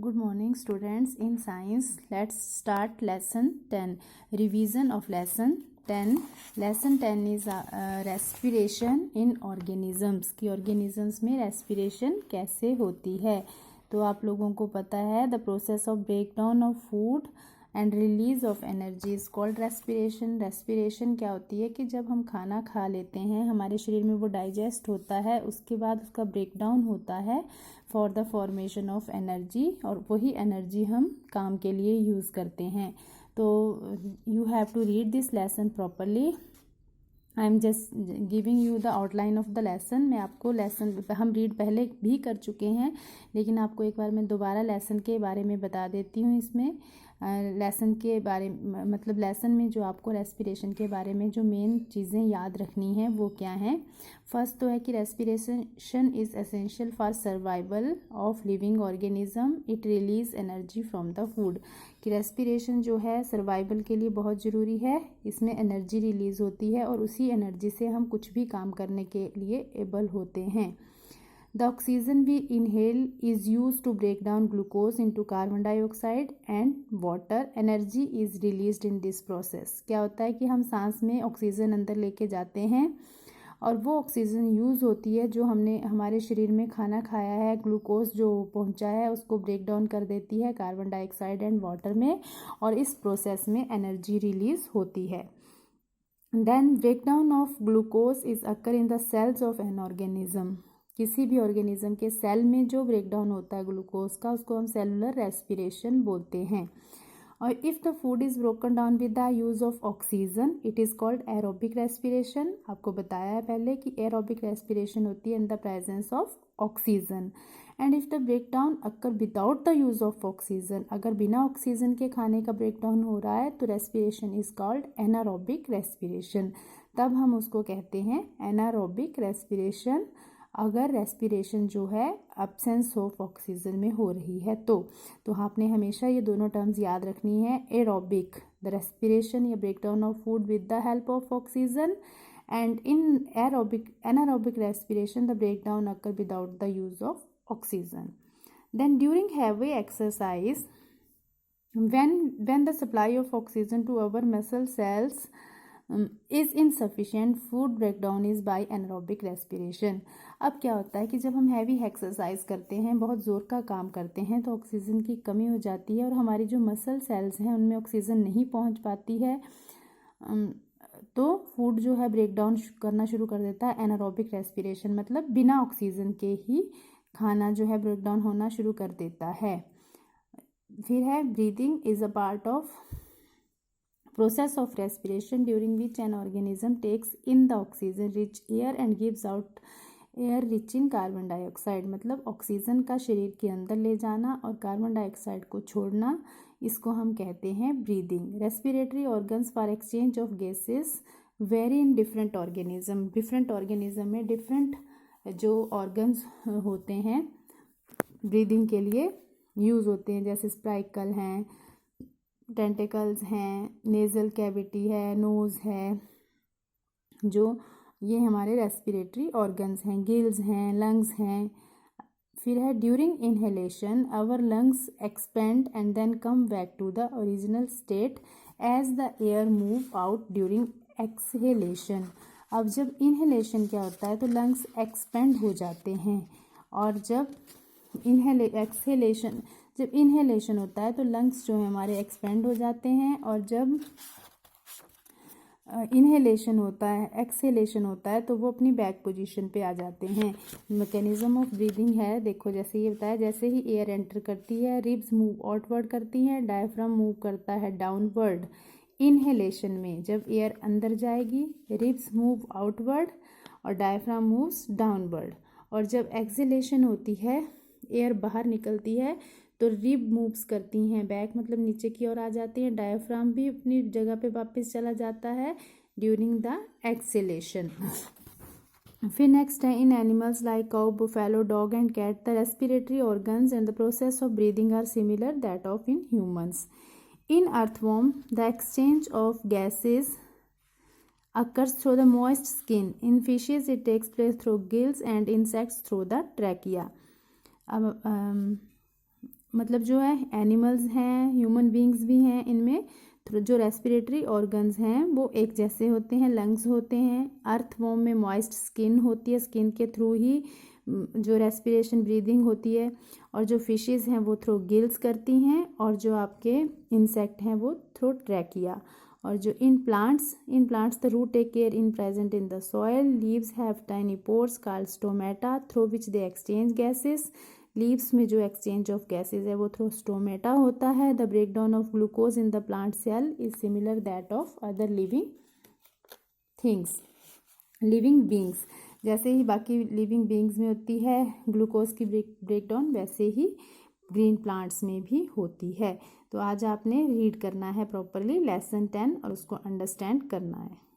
Good morning, students. In science, let's start lesson 10. Revision of lesson 10. Lesson 10 is respiration in organisms. कि organisms में respiration कैसे होती है. तो आप लोगों को पता है the process of breakdown of food and release of energy is called respiration. Respiration क्या होती है कि जब हम खाना खा लेते हैं हमारे शरीर में वो डाइजेस्ट होता है, उसके बाद उसका ब्रेक डाउन होता है for the formation of energy, और वही एनर्जी हम काम के लिए यूज़ करते हैं. तो you have to read this lesson properly. I am just giving you the outline of the lesson. मैं आपको लेसन हम रीड पहले भी कर चुके हैं, लेकिन आपको एक बार मैं दोबारा लेसन के बारे में बता देती हूँ. इसमें लेसन के बारे मतलब लेसन में जो आपको रेस्पिरेशन के बारे में जो मेन चीज़ें याद रखनी है वो क्या हैं. फर्स्ट तो है कि respiration is essential for survival of living organism. It release energy from the food. कि रेस्पिरेशन जो है सर्वाइवल के लिए बहुत ज़रूरी है. इसमें एनर्जी रिलीज़ होती है और उसी एनर्जी से हम कुछ भी काम करने के लिए एबल होते हैं. The oxygen we inhale is used to break down glucose into carbon dioxide and water. Energy is released in this process. क्या होता है कि हम सांस में ऑक्सीजन अंदर लेके जाते हैं और वो ऑक्सीजन यूज़ होती है जो हमने हमारे शरीर में खाना खाया है, ग्लूकोज जो पहुंचा है उसको ब्रेक डाउन कर देती है कार्बन डाइऑक्साइड एंड वाटर में, और इस प्रोसेस में एनर्जी रिलीज होती है. Then breakdown of glucose is occur in the cells of an organism. किसी भी ऑर्गेनिज्म के सेल में जो ब्रेकडाउन होता है ग्लूकोज का उसको हम सेलुलर रेस्पिरेशन बोलते हैं. और if the food is broken down with the use of oxygen it is called aerobic respiration. आपको बताया है पहले कि एरोबिक रेस्पिरेशन होती है in the presence of oxygen. And if the break down occur without the use of oxygen, अगर बिना oxygen के खाने का ब्रेक डाउन हो रहा है तो respiration is called anaerobic respiration. तब हम उसको कहते हैं एनारोबिक रेस्पिरेशन अगर रेस्पिरेशन जो है एब्सेंस ऑफ ऑक्सीजन में हो रही है. तो आपने हमेशा ये दोनों टर्म्स याद रखनी है. एरोबिक द रेस्पिरेशन या breakdown of food with the help of oxygen, and in anaerobic respiration the breakdown occur without the use of oxygen. Then during heavy exercise when the supply of oxygen to our muscle cells is insufficient, food breakdown is by anaerobic respiration. अब क्या होता है कि जब हम heavy exercise करते हैं, बहुत ज़ोर का काम करते हैं, तो ऑक्सीजन की कमी हो जाती है और हमारी जो मसल सेल्स हैं उनमें ऑक्सीजन नहीं पहुंच पाती है, तो फूड जो है ब्रेक डाउन करना शुरू कर देता है. एनारोबिक रेस्पिरेशन मतलब बिना ऑक्सीजन के ही खाना जो है ब्रेक डाउन होना शुरू कर देता है. फिर है breathing is a part of process of respiration during which an organism takes in the oxygen rich air and gives out air rich in carbon dioxide. मतलब ऑक्सीजन का शरीर के अंदर ले जाना और कार्बन डाइऑक्साइड को छोड़ना, इसको हम कहते हैं breathing. Respiratory organs for exchange of gases very in different organism. Different organism में डिफरेंट जो ऑर्गन्स होते हैं ब्रीदिंग के लिए यूज़ होते हैं, जैसे स्पाइकल हैं, टेंटिकल्स हैं, नेज़ल कैविटी है, नोज़ है, जो ये हमारे रेस्पिरेटरी ऑर्गन्स हैं. गिल्स हैं, लंग्स हैं. फिर है during inhalation our lungs expand and then come back to the original state as the air move out during exhalation. अब जब इनहेलेशन क्या होता है तो लंग्स एक्सपेंड हो जाते हैं, और जब जब इनहेलेशन होता है तो लंग्स जो है हमारे एक्सपेंड हो जाते हैं, और जब इनहेलेशन होता है एक्सहेलेशन होता है तो वो अपनी बैक पोजीशन पे आ जाते हैं. मैकेनिज्म ऑफ ब्रीदिंग है, देखो जैसे ये बताया, जैसे ही एयर एंटर करती है रिब्स मूव आउटवर्ड करती हैं, डायफ्राम मूव करता है डाउनवर्ड. इनहेलेशन में जब एयर अंदर जाएगी रिब्स मूव आउटवर्ड और डायफ्राम मूव्स डाउनवर्ड, और जब एक्सहेलेशन होती है एयर बाहर निकलती है तो रिब मूव्स करती हैं बैक, मतलब नीचे की ओर आ जाती हैं. डायफ्राम भी अपनी जगह पे वापस चला जाता है ड्यूरिंग द एक्सहेलेशन. फिर नेक्स्ट है in animals like cow, buffalo, dog and cat the respiratory organs and the process of breathing are similar that of in humans. In earthworm the exchange of gases occurs through the moist skin. In fishes it takes place through gills and insects through the trachea. अब मतलब जो है animals हैं, human beings भी हैं, इनमें जो respiratory organs हैं वो एक जैसे होते हैं, लंग्स होते हैं। अर्थवॉर्म में मॉइस्ट स्किन होती है, स्किन के थ्रू ही जो रेस्पिरेशन ब्रीदिंग होती है। और जो फिशेस हैं वो थ्रू गिल्स करती हैं, और जो आपके इंसेक्ट हैं वो थ्रू ट्रैकिया। और जो in plants the root take care in present in the soil, leaves have tiny pores called stomata through which they exchange gases. Leaves में जो एक्सचेंज ऑफ गैसेज है वो थ्रू स्टोमेटा होता है। The break down of glucose in the plant cell is similar that of other living things, living beings. जैसे ही बाकी living beings में होती है ग्लूकोज की ब्रेक डाउन, वैसे ही ग्रीन प्लांट्स में भी होती है। तो आज आपने रीड करना है प्रॉपरली लेसन 10 और उसको अंडरस्टैंड करना है।